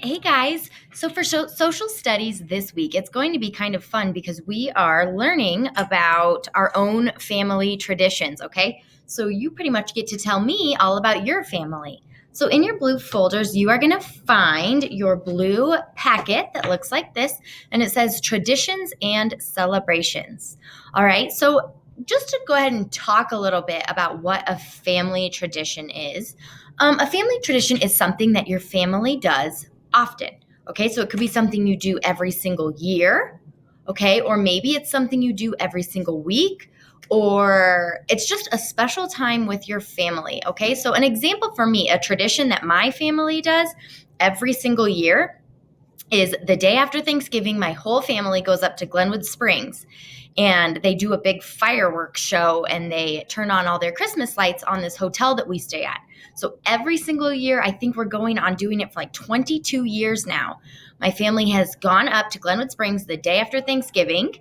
Hey guys, so for social studies this week, it's going to be kind of fun because we are learning about our own family traditions, okay? So you pretty much get to tell me all about your family. So in your blue folders, you are going to find your blue packet that looks like this, and it says traditions and celebrations. All right, so just to go ahead and talk a little bit about what a family tradition is. A family tradition is something that your family does often. Okay, so it could be something you do every single year. Okay, or maybe it's something you do every single week, or it's just a special time with your family. Okay, so an example for me, a tradition that my family does every single year is the day after Thanksgiving, my whole family goes up to Glenwood Springs and they do a big fireworks show and they turn on all their Christmas lights on this hotel that we stay at. So every single year, I think we're going on doing it for like 22 years now. My family has gone up to Glenwood Springs the day after Thanksgiving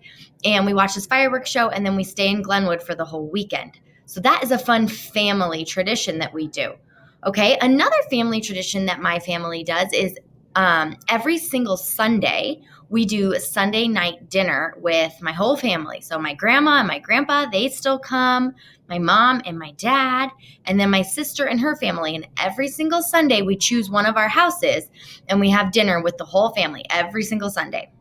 and we watch this fireworks show and then we stay in Glenwood for the whole weekend. So that is a fun family tradition that we do. Okay, another family tradition that my family does is every single Sunday, we do a Sunday night dinner with my whole family. So my grandma and my grandpa, they still come, my mom and my dad, and then my sister and her family. And every single Sunday, we choose one of our houses and we have dinner with the whole family every single Sunday.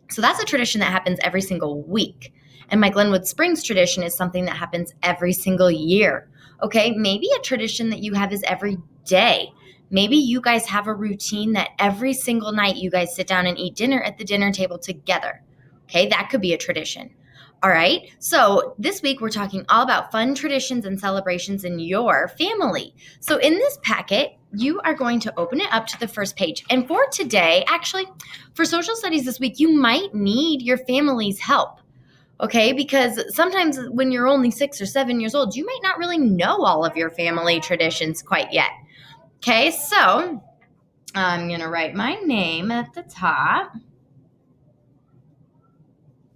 So that's a tradition that happens every single week. And my Glenwood Springs tradition is something that happens every single year. Okay, maybe a tradition that you have is every day. Maybe you guys have a routine that every single night you guys sit down and eat dinner at the dinner table together. Okay, that could be a tradition. All right, so this week we're talking all about fun traditions and celebrations in your family. So in this packet, you are going to open it up to the first page. And for today, actually, for social studies this week, you might need your family's help. Okay, because sometimes when you're only 6 or 7 years old, you might not really know all of your family traditions quite yet. Okay, so I'm going to write my name at the top.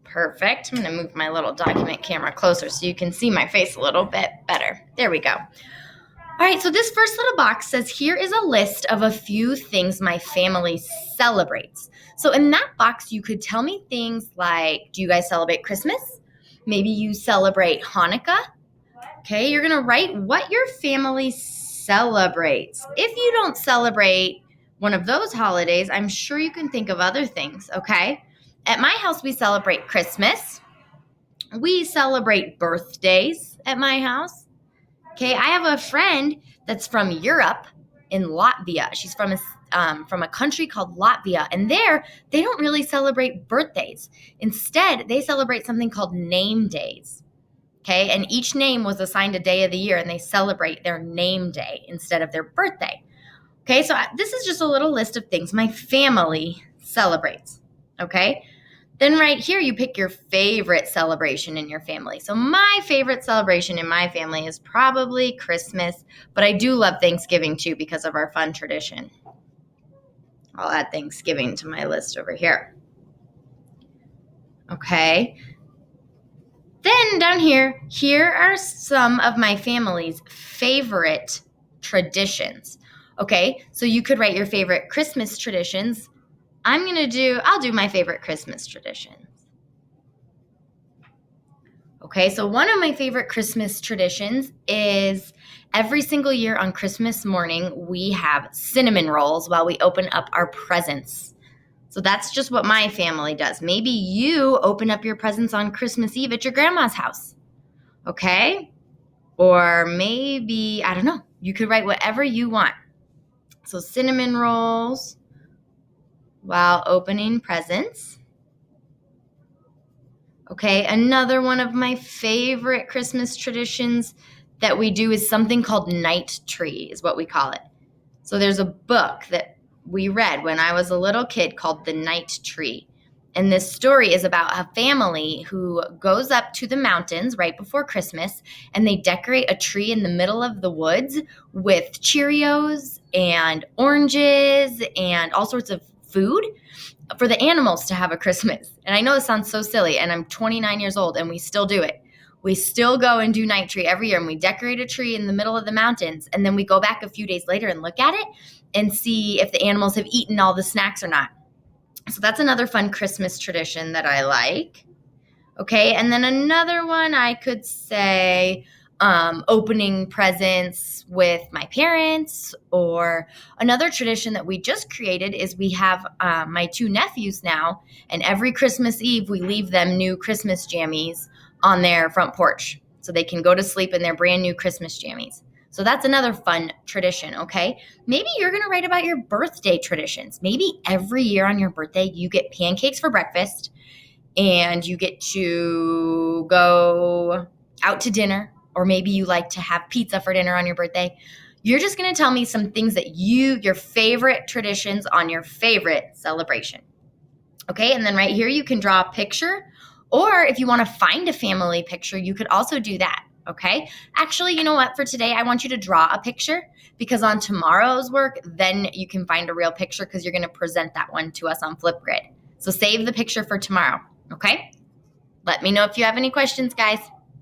Perfect. I'm going to move my little document camera closer so you can see my face a little bit better. There we go. All right, so this first little box says, here is a list of a few things my family celebrates. So in that box, you could tell me things like, do you guys celebrate Christmas? Maybe you celebrate Hanukkah. Okay, you're going to write what your family celebrates. If you don't celebrate one of those holidays, I'm sure you can think of other things, okay? At my house, we celebrate Christmas. We celebrate birthdays at my house. Okay, I have a friend that's from Europe in Latvia. She's from a country called Latvia, and there they don't really celebrate birthdays. Instead, they celebrate something called name days. Okay, and each name was assigned a day of the year, and they celebrate their name day instead of their birthday. Okay, so this is just a little list of things my family celebrates. Okay, then right here, you pick your favorite celebration in your family. So my favorite celebration in my family is probably Christmas, but I do love Thanksgiving too because of our fun tradition. I'll add Thanksgiving to my list over here. Okay. Then down here are some of my family's favorite traditions. Okay, so you could write your favorite Christmas traditions. I'll do my favorite Christmas traditions. Okay, so one of my favorite Christmas traditions is every single year on Christmas morning, we have cinnamon rolls while we open up our presents. So that's just what my family does. Maybe you open up your presents on Christmas Eve at your grandma's house. Okay? Or maybe, I don't know, you could write whatever you want. So cinnamon rolls while opening presents. Okay, another one of my favorite Christmas traditions that we do is something called Night Tree, is what we call it. So there's a book that we read when I was a little kid called The Night Tree. And this story is about a family who goes up to the mountains right before Christmas and they decorate a tree in the middle of the woods with Cheerios and oranges and all sorts of food for the animals to have a Christmas. And I know this sounds so silly, and I'm 29 years old and we still do it. We still go and do Night Tree every year, and we decorate a tree in the middle of the mountains, and then we go back a few days later and look at it, and see if the animals have eaten all the snacks or not. So that's another fun Christmas tradition that I like. Okay, and then another one I could say opening presents with my parents, or another tradition that we just created is we have my two nephews now, and every Christmas Eve we leave them new Christmas jammies on their front porch so they can go to sleep in their brand new Christmas jammies. So that's another fun tradition, okay? Maybe you're going to write about your birthday traditions. Maybe every year on your birthday you get pancakes for breakfast and you get to go out to dinner, or maybe you like to have pizza for dinner on your birthday. You're just going to tell me some things that your favorite traditions on your favorite celebration. Okay, and then right here you can draw a picture, or if you want to find a family picture, you could also do that. Okay, actually, you know what? For today, I want you to draw a picture, because on tomorrow's work, then you can find a real picture because you're going to present that one to us on Flipgrid. So save the picture for tomorrow. Okay, let me know if you have any questions, guys.